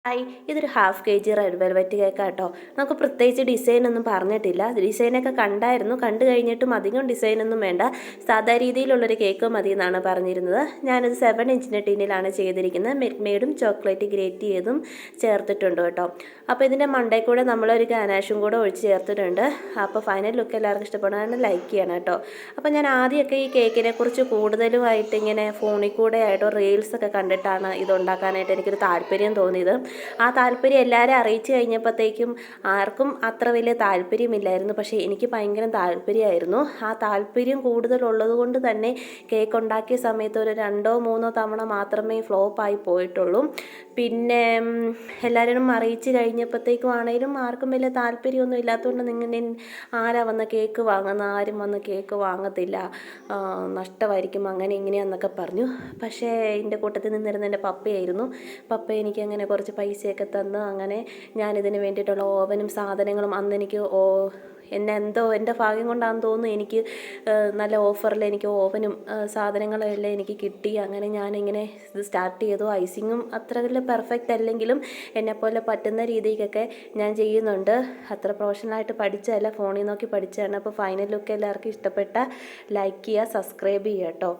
Hi, ഇതൊരു half K G red velvet കേക്കാണ് കേട്ടോ. നമുക്ക് പ്രത്യേകിച്ച് ഡിസൈനൊന്നും പറഞ്ഞിട്ടില്ല. ഡിസൈനൊക്കെ കണ്ടായിരുന്നു. കണ്ടു കഴിഞ്ഞിട്ടും അധികം ഡിസൈനൊന്നും വേണ്ട, സാധാ രീതിയിലുള്ളൊരു കേക്ക് മതി എന്നാണ് പറഞ്ഞിരുന്നത്. ഞാനത് 7 ഇഞ്ചിൻ്റെ ടിന്നിലാണ് ചെയ്തിരിക്കുന്നത്. മിൽക്ക് മെയ്ഡും ചോക്ലേറ്റ് ഗ്രേറ്റ് ചെയ്തും ചേർത്തിട്ടുണ്ട് കേട്ടോ. അപ്പോൾ ഇതിൻ്റെ മണ്ടയിൽ കൂടെ നമ്മളൊരു ഗാനാഷും കൂടെ ഒഴിച്ച് ചേർത്തിട്ടുണ്ട്. അപ്പോൾ ഫൈനൽ ലുക്ക് എല്ലാവർക്കും ഇഷ്ടപ്പെടാൻ ലൈക്ക് ചെയ്യണം കേട്ടോ. അപ്പോൾ ഞാൻ ആദ്യമൊക്കെ ഈ കേക്കിനെ കുറിച്ച് കൂടുതലുമായിട്ട് ഇങ്ങനെ ഫോണിൽ കൂടെ ആയിട്ടോ റീൽസൊക്കെ കണ്ടിട്ടാണ് ഇതുണ്ടാക്കാനായിട്ട് എനിക്കൊരു താല്പര്യം തോന്നിയത്. ആ താല്പര്യം എല്ലാവരും അറിയിച്ചു കഴിഞ്ഞപ്പോഴത്തേക്കും ആർക്കും അത്ര വലിയ താല്പര്യമില്ലായിരുന്നു. പക്ഷേ എനിക്ക് ഭയങ്കര താല്പര്യമായിരുന്നു. ആ താല്പര്യം കൂടുതലുള്ളത് കൊണ്ട് തന്നെ കേക്ക് ഉണ്ടാക്കിയ സമയത്ത് ഒരു 2-3 തവണ മാത്രമേ ഫ്ലോപ്പായി പോയിട്ടുള്ളൂ. പിന്നെ എല്ലാവരും അറിയിച്ച് കഴിഞ്ഞപ്പോഴത്തേക്കും ആണെങ്കിലും ആർക്കും വലിയ താല്പര്യമൊന്നും ഇല്ലാത്തതുകൊണ്ട് നിങ്ങൾ ആരാ വന്ന് കേക്ക് വാങ്ങുന്ന, ആരും വന്ന് കേക്ക് വാങ്ങത്തില്ല, നഷ്ടമായിരിക്കും, അങ്ങനെ ഇങ്ങനെയാന്നൊക്കെ പറഞ്ഞു. പക്ഷേ എൻ്റെ കൂട്ടത്തിൽ നിന്നിരുന്ന എൻ്റെ പപ്പയായിരുന്നു. പപ്പ എനിക്ക് അങ്ങനെ കുറച്ച് പൈസയൊക്കെ തന്ന് അങ്ങനെ ഞാനിതിന് വേണ്ടിയിട്ടുള്ള ഓവനും സാധനങ്ങളും അന്ന് എനിക്ക് എന്തോ എൻ്റെ ഭാഗ്യം കൊണ്ടാണെന്ന് തോന്നുന്നു എനിക്ക് നല്ല ഓഫറിൽ എനിക്ക് ഓവനും സാധനങ്ങളും എല്ലാം എനിക്ക് കിട്ടി. അങ്ങനെ ഞാനിങ്ങനെ ഇത് സ്റ്റാർട്ട് ചെയ്തു. ഐസിങ്ങും അത്ര വലിയ പെർഫെക്റ്റ് അല്ലെങ്കിലും എന്നെപ്പോലെ പറ്റുന്ന രീതിക്കൊക്കെ ഞാൻ ചെയ്യുന്നുണ്ട്. അത്ര പ്രൊഫഷണലായിട്ട് പഠിച്ചതല്ല, ഫോണിൽ നോക്കി പഠിച്ചതാണ്. അപ്പോൾ ഫൈനൽ ലുക്ക് എല്ലാവർക്കും ഇഷ്ടപ്പെട്ട ലൈക്ക് ചെയ്യുക, സബ്സ്ക്രൈബ് ചെയ്യുക കേട്ടോ.